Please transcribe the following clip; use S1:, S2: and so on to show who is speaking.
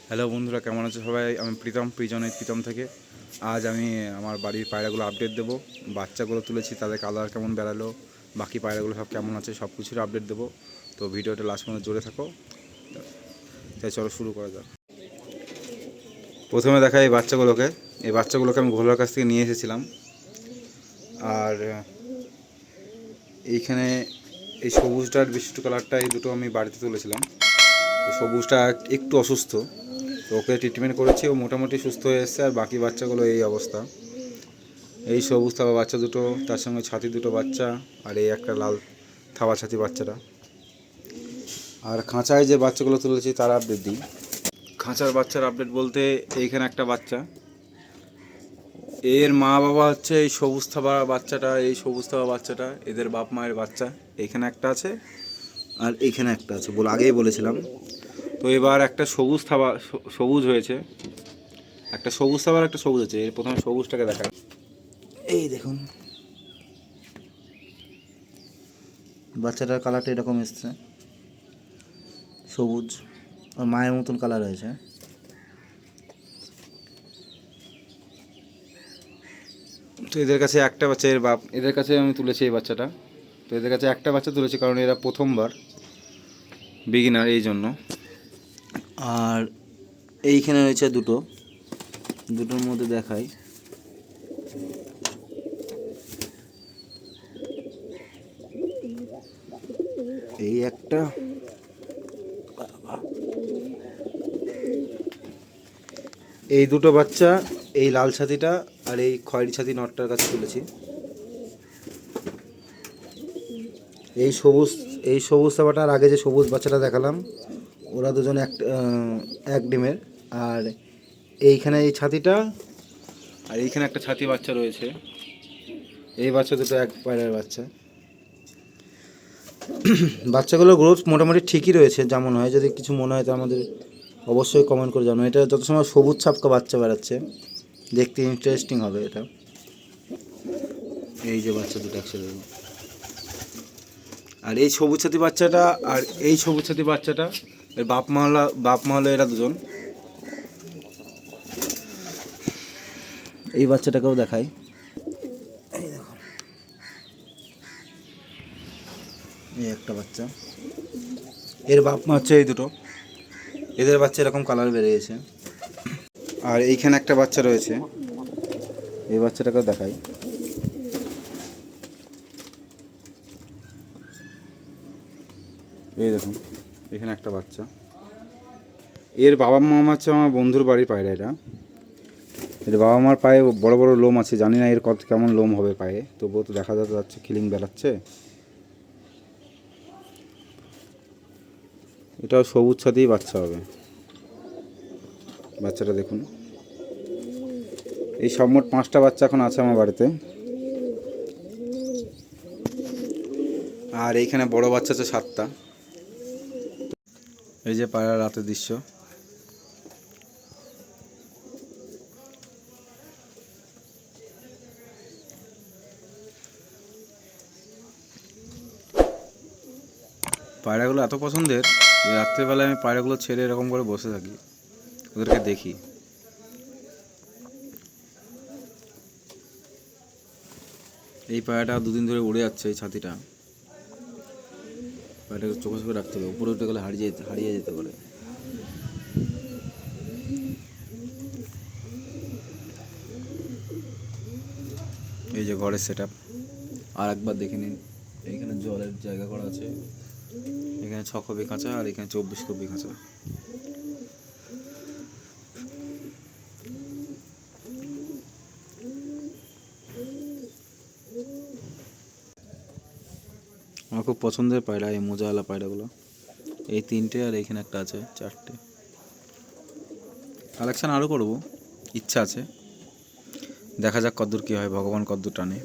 S1: Hello বন্ধুরা, কেমন আছো সবাই? আমি প্রীতম থেকে। আজ আমি আমার বাড়ির পায়রাগুলো আপডেট দেবো। বাচ্চাগুলো তুলেছি, তাদের কালার কেমন বেরালো, বাকি পায়রাগুলো সব কেমন আছে, সব কিছুর আপডেট দেবো। তো ভিডিওটা লাস্ট পর্যন্ত জুড়ে থাকো। তাই চলো শুরু করা যাক। প্রথমে দেখা এই বাচ্চাগুলোকে আমি ঘোলার কাছ থেকে নিয়ে এসেছিলাম। আর এইখানে এই সবুজটার বিশিষ্ট কালারটা, এই দুটো আমি বাড়িতে তুলেছিলাম। সবুজটা একটু অসুস্থ, তো ওকে ট্রিটমেন্ট করেছি, ও মোটামুটি সুস্থ হয়ে এসেছে। আর বাকি বাচ্চাগুলো এই অবস্থা। এই সবুজ থাবা বাচ্চা দুটো, তার সঙ্গে ছাতি দুটো বাচ্চা, আর এই একটা লাল থাবা ছাতি বাচ্চাটা। আর খাঁচায় যে বাচ্চাগুলো তুলেছি তার আপডেট দিই। খাঁচার বাচ্চার আপডেট বলতে, এইখানে একটা বাচ্চা, এর মা বাবা হচ্ছে এই সবুজ থাবা বাচ্চাটা, এদের বাপ মায়ের বাচ্চা। এইখানে একটা আছে আর এইখানে একটা আছে, আগেই বলেছিলাম। তো এবার একটা সবুজ হয়েছে, একটা সবুজ থাবা আর একটা সবুজ আছে। এর প্রথমে সবুজটাকে দেখা, এই দেখুন বাচ্চাটার কালারটা এরকম এসছে, সবুজ আর মায়ের মতন কালার হয়েছে। তো এদের কাছে একটা বাচ্চা, এদের কাছে আমি তুলেছি এই বাচ্চাটা। তো এদের কাছে একটা বাচ্চা তুলেছি কারণ এরা প্রথমবার বিগিনার, এই জন্য। আর এইখানে রয়েছে দুটোর মধ্যে দেখাই। এই একটা, এই দুটো বাচ্চা, এই লাল ছাতিটা আর এই খয়েরি ছাতি নটটার কাছে তুলেছি। এই সবুজ চাপাটার আগে যে সবুজ বাচ্চাটা দেখালাম, ওরা দুজন এক ডিমের। আর এইখানে এই ছাতিটা, আর এইখানে একটা ছাতি বাচ্চা রয়েছে। এই বাচ্চা দুটো এক পায়রার বাচ্চা। বাচ্চাগুলোর গ্রোথ মোটামুটি ঠিকই রয়েছে, যেমন হয়। যদি কিছু মনে হয় তো আমাদের অবশ্যই কমেন্ট করে জানো। এটা যত সময় সবুজ ছাপকা বাচ্চা বেড়াচ্ছে, দেখতে ইন্টারেস্টিং হবে এটা। এই যে বাচ্চা দুটো একসাথে, আর এই সবুজ ছাতি বাচ্চাটা আর এই সবুজ ছাতি বাচ্চাটা, এর বাপ মা হলো এরা দুজন। এই বাচ্চাটাকেও দেখাই, এই দেখো, এই একটা বাচ্চা। এর বাপ মা হচ্ছে এই দুটো, এদের বাচ্চা এরকম কালার বেরিয়েছে। আর এইখানে একটা বাচ্চা রয়েছে, এই বাচ্চাটাকেও দেখাই। এই দেখুন, এখানে একটা বাচ্চা। এর বাবা মা হচ্ছে আমার বন্ধুর বাড়ির পায়রা। এর বাবা মার পায়ে বড় বড় লোম আছে, জানি না এর কত কেমন লোম হবে পায়ে, তবুও তো দেখা যাচ্ছে খিলিং বেড়াচ্ছে। এটাও সবুজ ছাতেই বাচ্চা হবে, বাচ্চাটা দেখুন। এই সব মোট 5টা বাচ্চা এখন আছে আমার বাড়িতে। আর এইখানে বড় বাচ্চা আছে 7টা। এই যে পায়রা রাতের দৃশ্য। পায়রাগুলো এত পছন্দের যে রাত্রেবেলায় আমি পায়রাগুলো ছেড়ে এরকম করে বসে থাকি, ওদেরকে দেখি। এই পায়রাটা 2 দিন ধরে উড়ে যাচ্ছে, এই ছাতিটা। পায়রাটাকে চোখে রাখতে হবে, উপরে উঠে গেলে হারিয়ে যেতে পারে। এই যে ঘরের সেট আপ, আর একবার দেখে নিন। এইখানে জলের জায়গা করা আছে, এখানে 6 কপি খাঁচা, আর এখানে 24 কপি খাঁচা। আমার খুব পছন্দের পায়রা এই মোজাওয়ালা পায়রাগুলো। এই 3টে, আর এইখানে একটা আছে, 4টে। কালেকশান আরও করবো, ইচ্ছা আছে, দেখা যাক কদ্দূর কী হয়, ভগবান কদ্দূর টানে।